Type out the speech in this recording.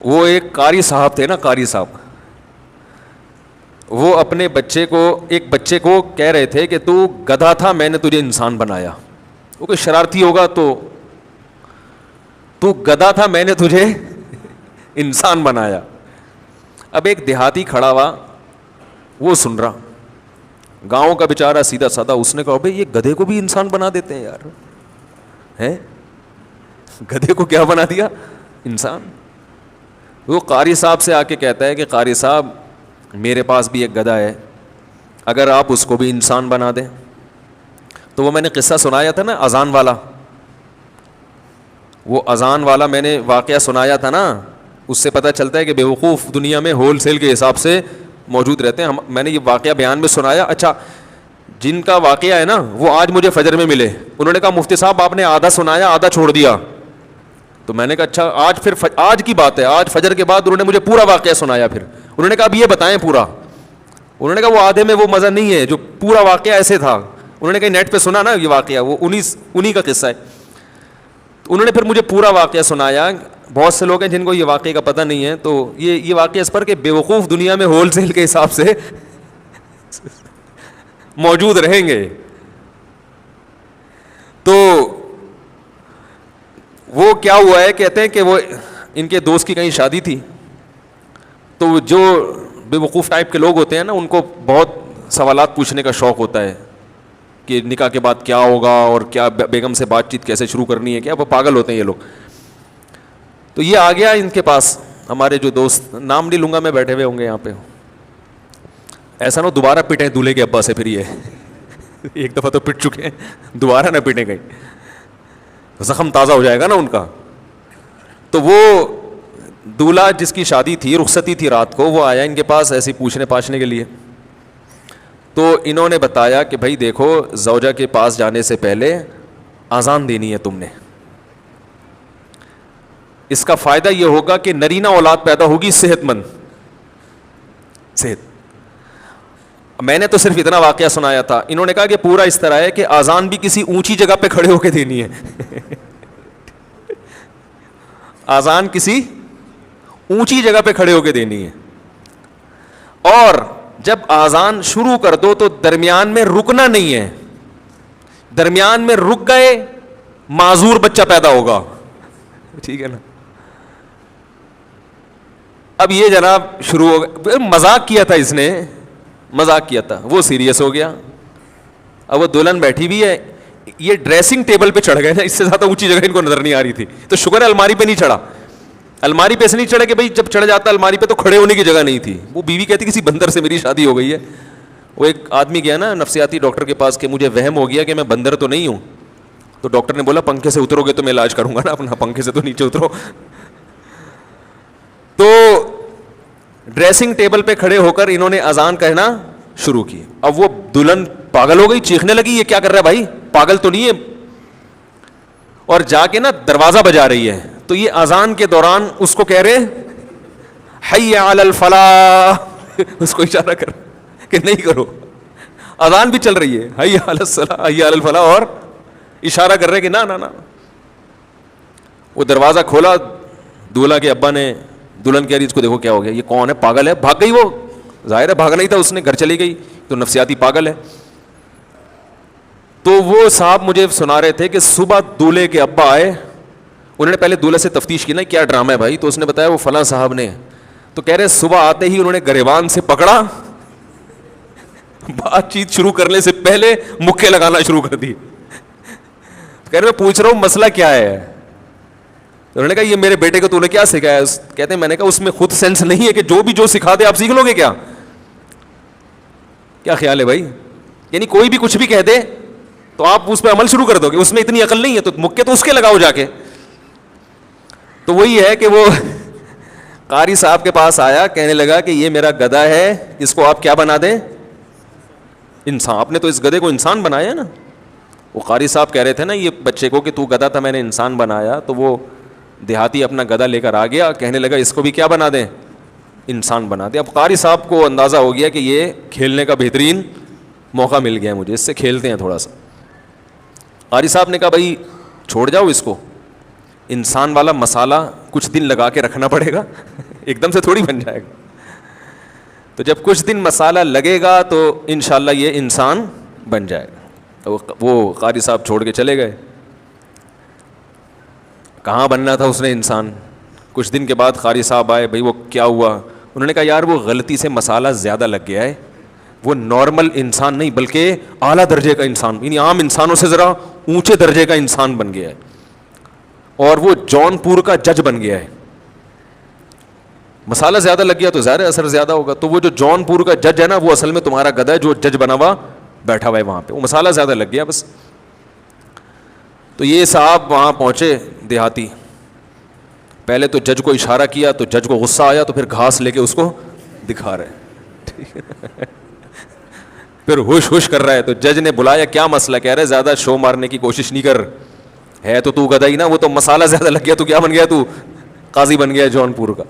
وہ ایک قاری صاحب تھے نا، قاری صاحب، وہ اپنے ایک بچے کو کہہ رہے تھے کہ تو گدھا تھا، میں نے تجھے انسان بنایا. وہ کوئی شرارتی ہوگا تو گدھا تھا، میں نے تجھے انسان بنایا. اب ایک دیہاتی کھڑا ہوا، وہ سن رہا، گاؤں کا بیچارہ سیدھا سادہ، اس نے کہا بھائی یہ گدھے کو بھی انسان بنا دیتے ہیں یار، ہیں گدھے کو کیا بنا دیا؟ انسان. وہ قاری صاحب سے آ کے کہتا ہے کہ قاری صاحب میرے پاس بھی ایک گدھا ہے، اگر آپ اس کو بھی انسان بنا دیں. تو وہ میں نے قصہ سنایا تھا نا اذان والا، وہ اذان والا میں نے واقعہ سنایا تھا نا، اس سے پتہ چلتا ہے کہ بیوقوف دنیا میں ہول سیل کے حساب سے موجود رہتے ہیں. میں نے یہ واقعہ بیان میں سنایا. اچھا، جن کا واقعہ ہے نا وہ آج مجھے فجر میں ملے، انہوں نے کہا مفتی صاحب آپ نے آدھا سنایا آدھا چھوڑ دیا. تو میں نے کہا اچھا آج کی بات ہے، آج فجر کے بعد انہوں نے مجھے پورا واقعہ سنایا. پھر انہوں نے کہا اب یہ بتائیں پورا. انہوں نے کہا وہ آدھے میں وہ مزہ نہیں ہے جو پورا واقعہ ایسے تھا. انہوں نے کہا نیٹ پہ سنا نا یہ واقعہ، وہ انہی کا قصہ ہے. انہوں نے پھر مجھے پورا واقعہ سنایا. بہت سے لوگ ہیں جن کو یہ واقعے کا پتہ نہیں ہے، تو یہ واقعہ اس پر کہ بیوقوف دنیا میں ہول سیل کے حساب سے موجود رہیں گے. تو وہ کیا ہوا ہے، کہتے ہیں کہ وہ ان کے دوست کی کہیں شادی تھی، تو جو بیوقوف ٹائپ کے لوگ ہوتے ہیں نا ان کو بہت سوالات پوچھنے کا شوق ہوتا ہے کہ نکاح کے بعد کیا ہوگا اور کیا بیگم سے بات چیت کیسے شروع کرنی ہے، کیا وہ پاگل ہوتے ہیں یہ لوگ. تو یہ آ گیا ان کے پاس، ہمارے جو دوست، نام نہیں لوں گا میں، بیٹھے ہوئے ہوں گے یہاں پہ، ایسا نہ دوبارہ پٹیں دولہے کے ابا سے. پھر یہ ایک دفعہ تو پٹ چکے ہیں، دوبارہ نہ پٹیں گئی، زخم تازہ ہو جائے گا نا ان کا. تو وہ دولہا جس کی شادی تھی، رخصتی تھی رات کو، وہ آیا ان کے پاس ایسے پوچھنے پاچھنے کے لیے. تو انہوں نے بتایا کہ بھائی دیکھو، زوجہ کے پاس جانے سے پہلے اذان دینی ہے تم نے، اس کا فائدہ یہ ہوگا کہ نرینہ اولاد پیدا ہوگی صحت مند. میں نے تو صرف اتنا واقعہ سنایا تھا. انہوں نے کہا کہ پورا اس طرح ہے کہ اذان بھی کسی اونچی جگہ پہ کھڑے ہو کے دینی ہے. اذان کسی اونچی جگہ پہ کھڑے ہو کے دینی ہے، اور جب اذان شروع کر دو تو درمیان میں رکنا نہیں ہے. درمیان میں رک گئے معذور بچہ پیدا ہوگا. ٹھیک ہے نا. اب یہ جناب شروع ہو گیا، مذاق کیا تھا اس نے، مذاق کیا تھا، وہ سیریس ہو گیا. اب وہ دلہن بیٹھی بھی ہے، یہ ڈریسنگ ٹیبل پہ چڑھ گئے نا، اس سے زیادہ اونچی جگہ ان کو نظر نہیں آ رہی تھی. تو شکر ہے الماری پہ نہیں چڑھا. الماری پہ سے نہیں چڑھا کہ بھائی جب چڑھ جاتا الماری پہ تو کھڑے ہونے کی جگہ نہیں تھی. وہ بیوی کہتی کسی بندر سے میری شادی ہو گئی ہے. وہ ایک آدمی گیا نا نفسیاتی ڈاکٹر کے پاس کہ مجھے وہم ہو گیا کہ میں بندر تو نہیں ہوں. تو ڈاکٹر نے بولا پنکھے سے اترو گے تو میں علاج کروں گا نا اپنا، پنکھے سے تو نیچے اترو. تو ڈریسنگ ٹیبل پہ کھڑے ہو کر انہوں نے اذان کہنا شروع کی. اب وہ دلہن پاگل ہو گئی، چیخنے لگی یہ کیا کر رہا ہے بھائی، پاگل تو نہیں ہے، اور جا کے نا دروازہ بجا رہی ہے. تو یہ اذان کے دوران اس کو کہہ رہے حی علی الفلاح، اس کو اشارہ کر کہ نہیں کرو. اذان بھی چل رہی ہے، حی علی الصلاح حی علی الفلاح، اور اشارہ کر رہے کہ نا نا نا. وہ دروازہ کھولا، دولہا کے ابا نے، دلہن کہہ رہی اس کو دیکھو کیا ہو گیا، یہ کون ہے، پاگل ہے. بھاگ گئی، وہ ظاہر ہے بھاگنا ہی تھا اس نے، گھر چلی گئی. تو نفسیاتی پاگل ہے. تو وہ صاحب مجھے سنا رہے تھے کہ صبح دولہے کے ابا آئے، انہوں نے پہلے دولہے سے تفتیش کی نا کیا ڈرامہ ہے بھائی. تو اس نے بتایا وہ فلاں صاحب نے. تو کہہ رہے صبح آتے ہی انہوں نے گریبان سے پکڑا، بات چیت شروع کرنے سے پہلے مکے لگانا شروع کر دی. کہہ رہے میں پوچھ رہا ہوں مسئلہ کیا ہے. انہوں نے کہا یہ میرے بیٹے کو تو نے کیا سکھایا. کہتے ہیں میں نے کہا اس میں خود سینس نہیں ہے کہ جو بھی جو سکھا دے آپ سیکھ لو گے کیا. کیا خیال ہے بھائی، یعنی کوئی بھی کچھ بھی کہہ دے تو آپ اس پہ عمل شروع کر دو گے، اس میں اتنی عقل نہیں ہے تو مکے تو اس کے لگاؤ جا کے. تو وہی ہے کہ وہ قاری صاحب کے پاس آیا، کہنے لگا کہ یہ میرا گدھا ہے، اس کو آپ کیا بنا دیں، انسان. آپ نے تو اس گدھے کو انسان بنایا نا. وہ قاری صاحب کہہ رہے تھے نا یہ بچے کو کہ تو گدھا تھا میں نے انسان بنایا. تو وہ دیہاتی اپنا گدھا لے کر آ گیا، کہنے لگا اس کو بھی کیا بنا دیں، انسان بنا دیں. اب قاری صاحب کو اندازہ ہو گیا کہ یہ کھیلنے کا بہترین موقع مل گیا مجھے، اس سے کھیلتے ہیں تھوڑا سا. قاری صاحب نے کہا بھائی چھوڑ جاؤ اس کو، انسان والا مسالہ کچھ دن لگا کے رکھنا پڑے گا, ایک دم سے تھوڑی بن جائے گا. تو جب کچھ دن مسالہ لگے گا تو انشاءاللہ یہ انسان بن جائے گا. وہ قاری صاحب چھوڑ کے چلے گئے. کہاں بننا تھا اس نے انسان. کچھ دن کے بعد قاری صاحب آئے, بھائی وہ کیا ہوا؟ انہوں نے کہا یار وہ غلطی سے مسالہ زیادہ لگ گیا ہے, وہ نارمل انسان نہیں بلکہ اعلیٰ درجے کا انسان, یعنی عام انسانوں سے ذرا اونچے درجے کا انسان بن گیا ہے, اور وہ جون پور کا جج بن گیا ہے. مسالہ زیادہ لگ گیا تو ظاہر اثر زیادہ ہوگا. تو وہ جو جون پور کا جج ہے نا, وہ اصل میں تمہارا گدھا ہے جو جج بنا ہوا بیٹھا ہوا ہے وہاں پہ, وہ مسالہ زیادہ لگ گیا بس. تو یہ صاحب وہاں پہنچے دیہاتی, پہلے تو جج کو اشارہ کیا تو جج کو غصہ آیا, تو پھر گھاس لے کے اس کو دکھا رہے, پھر ہوش ہوش کر رہا ہے. تو جج نے بلایا, کیا مسئلہ؟ کہہ رہے زیادہ شو مارنے کی کوشش نہیں کر, ہے تو گدھا ہی نا, وہ تو مسالہ زیادہ لگ گیا تو کیا بن گیا, تو قاضی بن گیا جون پور کا.